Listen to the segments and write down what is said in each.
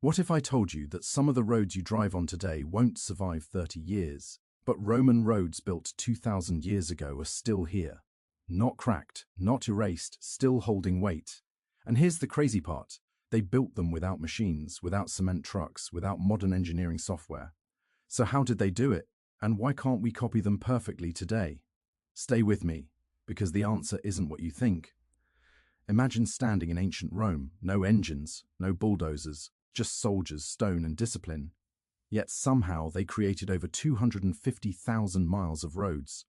What if I told you that some of the roads you drive on today won't survive 30 years, but Roman roads built 2,000 years ago are still here? Not cracked, not erased, still holding weight. And here's the crazy part. They built them without machines, without cement trucks, without modern engineering software. So how did they do it? And why can't we copy them perfectly today? Stay with me, because the answer isn't what you think. Imagine standing in ancient Rome, no engines, no bulldozers, just soldiers, stone, and discipline. Yet somehow they created over 250,000 miles of roads,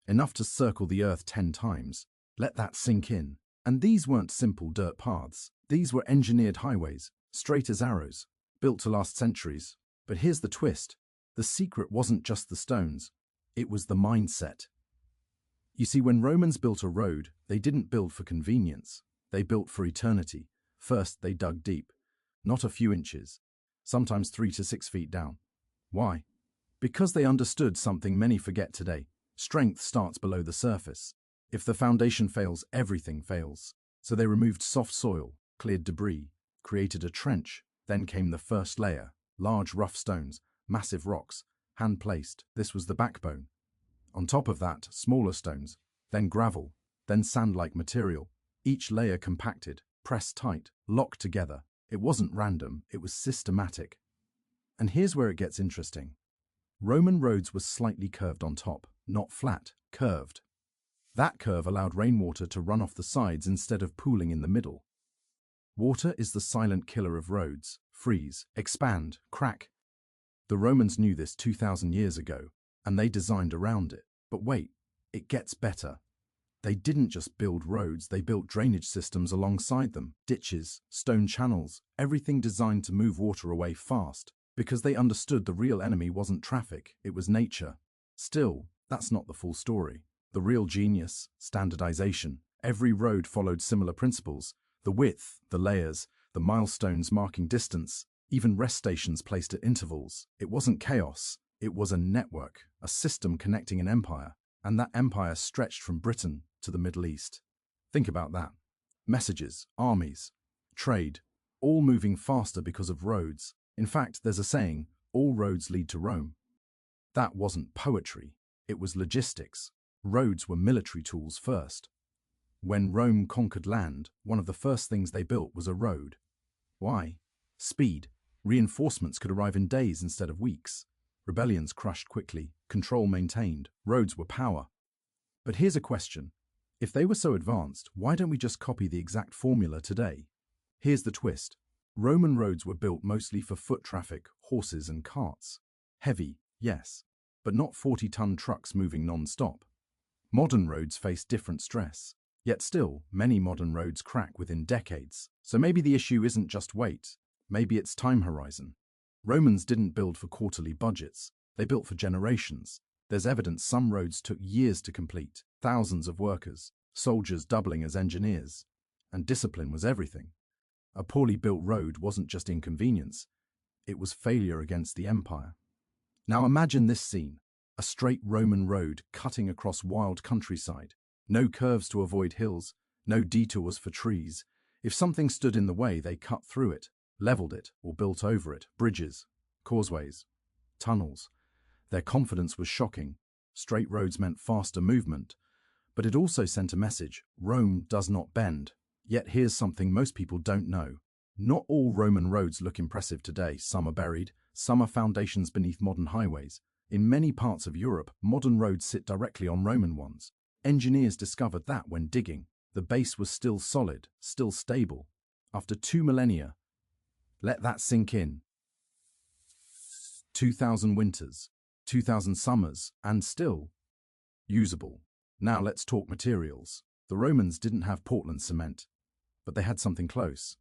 enough to circle the earth 10 times. Let that sink in. And these weren't simple dirt paths. These were engineered highways, straight as arrows, built to last centuries. But here's the twist. The secret wasn't just the stones. It was the mindset. You see, when Romans built a road, they didn't build for convenience. They built for eternity. First, they dug deep. Not a few inches, sometimes 3 to 6 feet down. Why? Because they understood something many forget today. Strength starts below the surface. If the foundation fails, everything fails. So they removed soft soil, cleared debris, created a trench. Then came the first layer, large rough stones, massive rocks, hand-placed. This was the backbone. On top of that, smaller stones, then gravel, then sand-like material. Each layer compacted, pressed tight, locked together. It wasn't random, it was systematic. And here's where it gets interesting. Roman roads were slightly curved on top, not flat, curved. That curve allowed rainwater to run off the sides instead of pooling in the middle. Water is the silent killer of roads. Freeze, expand, crack. The Romans knew this 2,000 years ago, and they designed around it. But wait, it gets better. They didn't just build roads, they built drainage systems alongside them, ditches, stone channels, everything designed to move water away fast, because they understood the real enemy wasn't traffic, it was nature. Still, that's not the full story. The real genius, standardization. Every road followed similar principles. The width, the layers, the milestones marking distance, even rest stations placed at intervals. It wasn't chaos, it was a network, a system connecting an empire. And that empire stretched from Britain to the Middle East. Think about that. Messages, armies, trade, all moving faster because of roads. In fact, there's a saying, all roads lead to Rome. That wasn't poetry, it was logistics. Roads were military tools first. When Rome conquered land, one of the first things they built was a road. Why? Speed. Reinforcements could arrive in days instead of weeks. Rebellions crushed quickly, control maintained, roads were power. But here's a question. If they were so advanced, why don't we just copy the exact formula today? Here's the twist. Roman roads were built mostly for foot traffic, horses and carts. Heavy, yes, but not 40-ton trucks moving non-stop. Modern roads face different stress. Yet still, many modern roads crack within decades. So maybe the issue isn't just weight, maybe it's time horizon. Romans didn't build for quarterly budgets, they built for generations. There's evidence some roads took years to complete, thousands of workers, soldiers doubling as engineers. And discipline was everything. A poorly built road wasn't just inconvenience, it was failure against the empire. Now imagine this scene, a straight Roman road cutting across wild countryside. No curves to avoid hills, no detours for trees. If something stood in the way, they cut through it, leveled it, or built over it. Bridges, causeways, tunnels. Their confidence was shocking. Straight roads meant faster movement. But it also sent a message: Rome does not bend. Yet here's something most people don't know. Not all Roman roads look impressive today. Some are buried, some are foundations beneath modern highways. In many parts of Europe, modern roads sit directly on Roman ones. Engineers discovered that when digging, the base was still solid, still stable. After 2 millennia, let that sink in. 2,000 winters, 2,000 summers, and still usable. Now let's talk materials. The Romans didn't have Portland cement, but they had something close.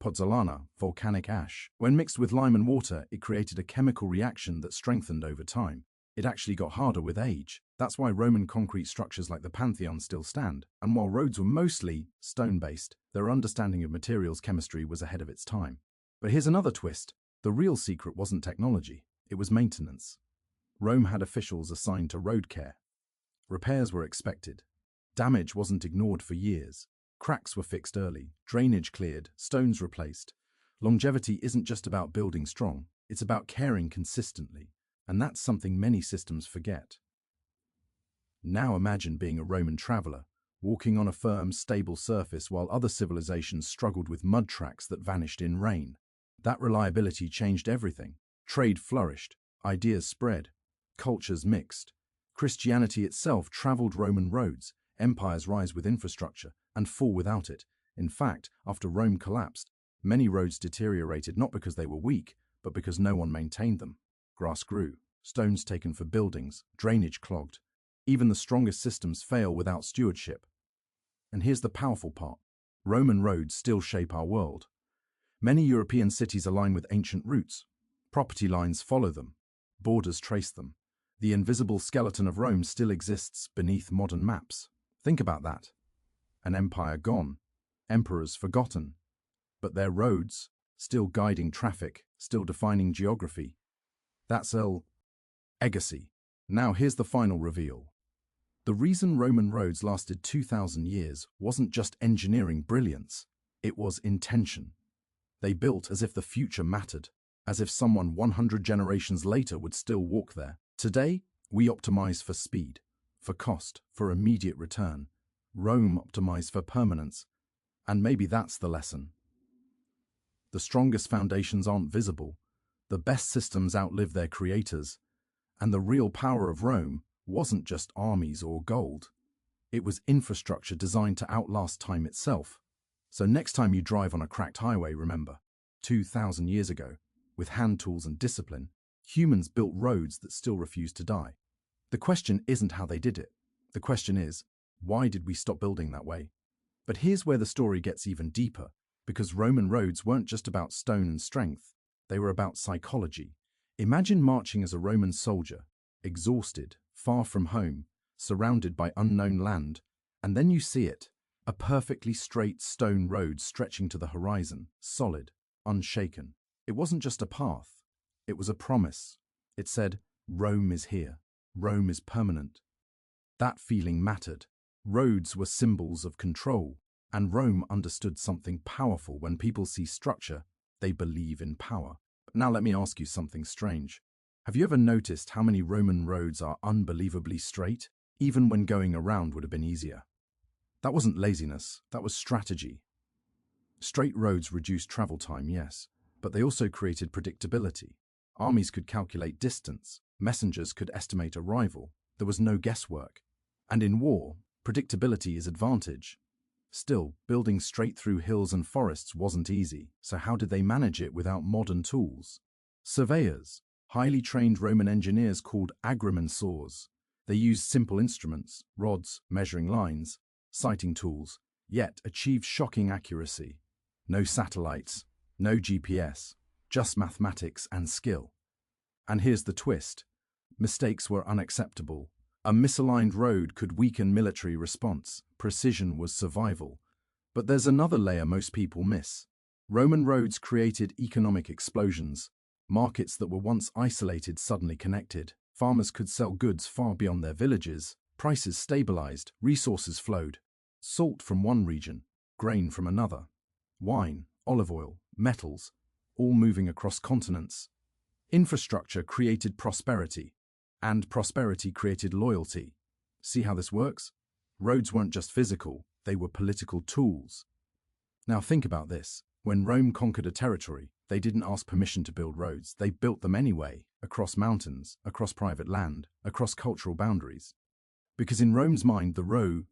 Pozzolana, volcanic ash. When mixed with lime and water, it created a chemical reaction that strengthened over time. It actually got harder with age. That's why Roman concrete structures like the Pantheon still stand. And while roads were mostly stone-based, their understanding of materials chemistry was ahead of its time. But here's another twist. The real secret wasn't technology, it was maintenance. Rome had officials assigned to road care. Repairs were expected. Damage wasn't ignored for years. Cracks were fixed early, drainage cleared, stones replaced. Longevity isn't just about building strong, it's about caring consistently, and that's something many systems forget. Now imagine being a Roman traveler, walking on a firm, stable surface while other civilizations struggled with mud tracks that vanished in rain. That reliability changed everything. Trade flourished, ideas spread, cultures mixed. Christianity itself traveled Roman roads, empires rise with infrastructure and fall without it. In fact, after Rome collapsed, many roads deteriorated not because they were weak, but because no one maintained them. Grass grew, stones taken for buildings, drainage clogged. Even the strongest systems fail without stewardship. And here's the powerful part. Roman roads still shape our world. Many European cities align with ancient routes. Property lines follow them. Borders trace them. The invisible skeleton of Rome still exists beneath modern maps. Think about that. An empire gone, emperors forgotten, but their roads still guiding traffic, still defining geography. That's legacy. Now here's the final reveal. The reason Roman roads lasted 2,000 years wasn't just engineering brilliance, it was intention. They built as if the future mattered, as if someone 100 generations later would still walk there. Today, we optimize for speed, for cost, for immediate return. Rome optimized for permanence. And maybe that's the lesson. The strongest foundations aren't visible. The best systems outlive their creators. And the real power of Rome wasn't just armies or gold. It was infrastructure designed to outlast time itself. So next time you drive on a cracked highway, remember, 2,000 years ago, with hand tools and discipline, humans built roads that still refuse to die. The question isn't how they did it. The question is, why did we stop building that way? But here's where the story gets even deeper, because Roman roads weren't just about stone and strength. They were about psychology. Imagine marching as a Roman soldier, exhausted, far from home, surrounded by unknown land, and then you see it, a perfectly straight stone road stretching to the horizon, solid, unshaken. It wasn't just a path, it was a promise. It said, Rome is here, Rome is permanent. That feeling mattered. Roads were symbols of control, and Rome understood something powerful. When people see structure, they believe in power. But now let me ask you something strange. Have you ever noticed how many Roman roads are unbelievably straight, even when going around would have been easier? That wasn't laziness, that was strategy. Straight roads reduced travel time, yes, but they also created predictability. Armies could calculate distance, messengers could estimate arrival, there was no guesswork. And in war, predictability is advantage. Still, building straight through hills and forests wasn't easy, so how did they manage it without modern tools? Surveyors, highly trained Roman engineers called agrimensors. They used simple instruments, rods, measuring lines, sighting tools, yet achieved shocking accuracy. No satellites, no GPS, just mathematics and skill. And here's the twist. Mistakes were unacceptable. A misaligned road could weaken military response. Precision was survival. But there's another layer most people miss. Roman roads created economic explosions. Markets that were once isolated suddenly connected. Farmers could sell goods far beyond their villages. Prices stabilized, resources flowed. Salt from one region, grain from another. Wine, olive oil, metals, all moving across continents. Infrastructure created prosperity, and prosperity created loyalty. See how this works? Roads weren't just physical, they were political tools. Now think about this. When Rome conquered a territory, they didn't ask permission to build roads. They built them anyway, across mountains, across private land, across cultural boundaries. Because in Rome's mind, the road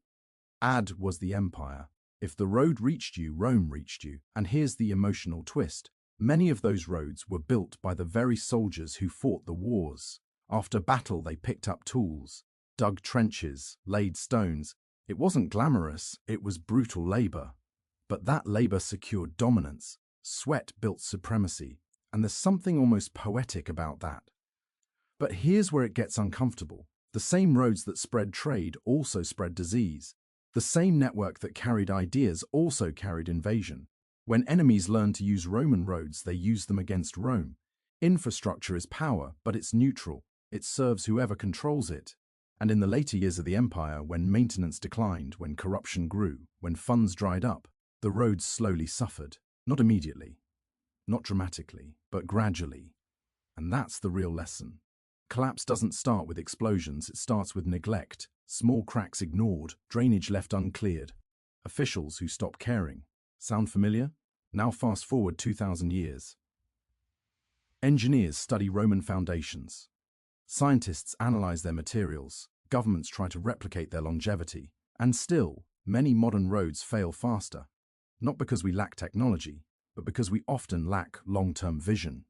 was the empire. If the road reached you, Rome reached you. And here's the emotional twist. Many of those roads were built by the very soldiers who fought the wars. After battle, they picked up tools, dug trenches, laid stones. It wasn't glamorous, it was brutal labor. But that labor secured dominance. Sweat built supremacy. And there's something almost poetic about that. But here's where it gets uncomfortable. The same roads that spread trade also spread disease. The same network that carried ideas also carried invasion. When enemies learned to use Roman roads, they used them against Rome. Infrastructure is power, but it's neutral. It serves whoever controls it. And in the later years of the empire, when maintenance declined, when corruption grew, when funds dried up, the roads slowly suffered. Not immediately. not dramatically, but gradually. And that's the real lesson. Collapse doesn't start with explosions, it starts with neglect, small cracks ignored, drainage left uncleared, officials who stop caring. Sound familiar? Now fast forward 2,000 years. Engineers study Roman foundations. Scientists analyze their materials, governments try to replicate their longevity, and still, many modern roads fail faster. Not because we lack technology, but because we often lack long-term vision.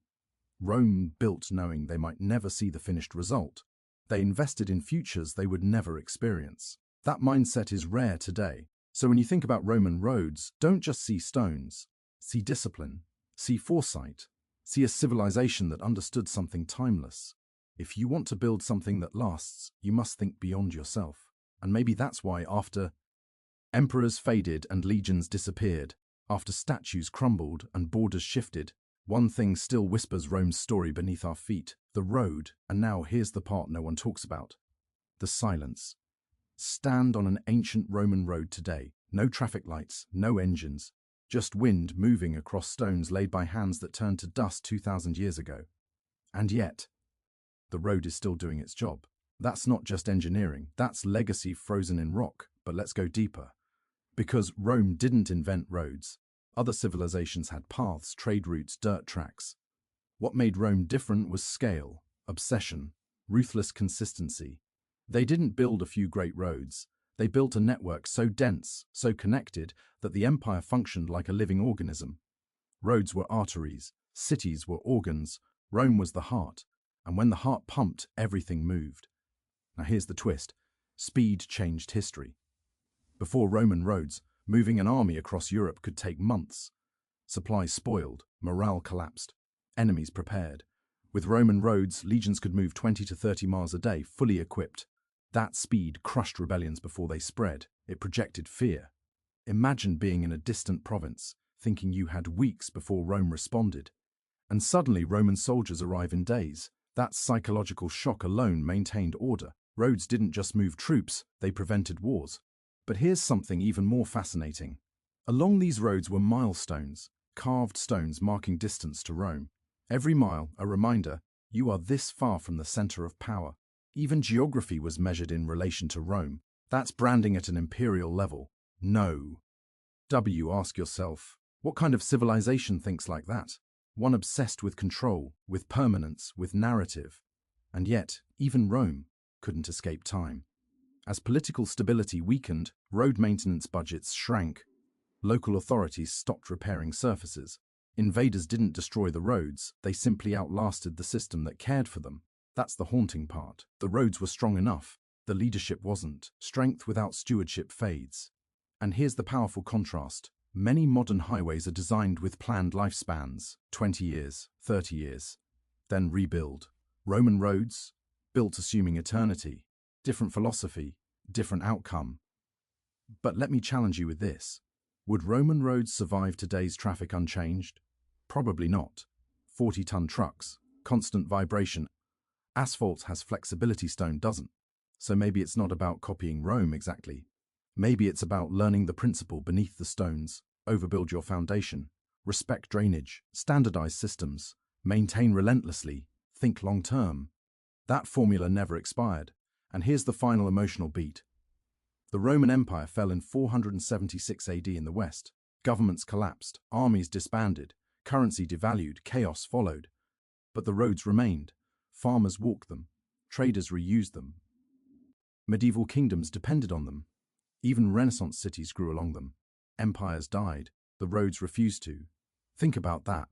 Rome built knowing they might never see the finished result. They invested in futures they would never experience. That mindset is rare today. So when you think about Roman roads, don't just see stones. See discipline, see foresight, see a civilization that understood something timeless. If you want to build something that lasts, you must think beyond yourself. And maybe that's why after emperors faded and legions disappeared, after statues crumbled and borders shifted, one thing still whispers Rome's story beneath our feet, the road. And now here's the part no one talks about. The silence. Stand on an ancient Roman road today. No traffic lights, no engines, just wind moving across stones laid by hands that turned to dust 2,000 years ago. And yet, the road is still doing its job. That's not just engineering, that's legacy frozen in rock. But let's go deeper. Because Rome didn't invent roads. Other civilizations had paths, trade routes, dirt tracks. What made Rome different was scale, obsession, ruthless consistency. They didn't build a few great roads. They built a network so dense, so connected, that the empire functioned like a living organism. Roads were arteries, cities were organs, Rome was the heart. And when the heart pumped, everything moved. Now here's the twist. Speed changed history. Before Roman roads, moving an army across Europe could take months. Supplies spoiled, morale collapsed, enemies prepared. With Roman roads, legions could move 20 to 30 miles a day, fully equipped. That speed crushed rebellions before they spread. It projected fear. Imagine being in a distant province, thinking you had weeks before Rome responded. And suddenly Roman soldiers arrive in days. That psychological shock alone maintained order. Roads didn't just move troops, they prevented wars. But here's something even more fascinating. Along these roads were milestones, carved stones marking distance to Rome. Every mile, a reminder, you are this far from the center of power. Even geography was measured in relation to Rome. That's branding at an imperial level. No. Ask yourself, what kind of civilization thinks like that? One obsessed with control, with permanence, with narrative. And yet, even Rome couldn't escape time. As political stability weakened, road maintenance budgets shrank. Local authorities stopped repairing surfaces. Invaders didn't destroy the roads, they simply outlasted the system that cared for them. That's the haunting part. The roads were strong enough, the leadership wasn't. Strength without stewardship fades. And here's the powerful contrast. Many modern highways are designed with planned lifespans, 20 years, 30 years. Then rebuild. Roman roads, built assuming eternity. Different philosophy, different outcome. But let me challenge you with this. Would Roman roads survive today's traffic unchanged? Probably not. 40-ton trucks, constant vibration. Asphalt has flexibility, stone doesn't. So maybe it's not about copying Rome exactly. Maybe it's about learning the principle beneath the stones, overbuild your foundation, respect drainage, standardize systems, maintain relentlessly, think long-term. That formula never expired. And here's the final emotional beat. The Roman Empire fell in 476 AD in the West. Governments collapsed, armies disbanded, currency devalued, chaos followed. But the roads remained. Farmers walked them, traders reused them. Medieval kingdoms depended on them. Even Renaissance cities grew along them. Empires died, the roads refused to. Think about that.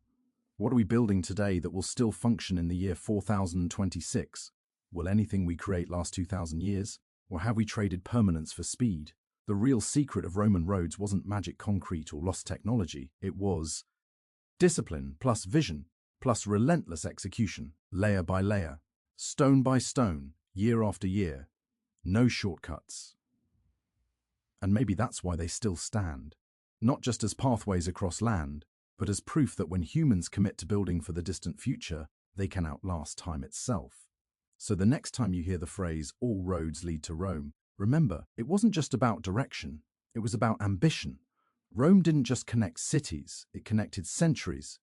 What are we building today that will still function in the year 4026? Will anything we create last 2,000 years? Or have we traded permanence for speed? The real secret of Roman roads wasn't magic concrete or lost technology. It was discipline plus vision plus relentless execution, layer by layer, stone by stone, year after year. No shortcuts. And maybe that's why they still stand. Not just as pathways across land, but as proof that when humans commit to building for the distant future, they can outlast time itself. So the next time you hear the phrase, all roads lead to Rome, remember, it wasn't just about direction, it was about ambition. Rome didn't just connect cities, it connected centuries,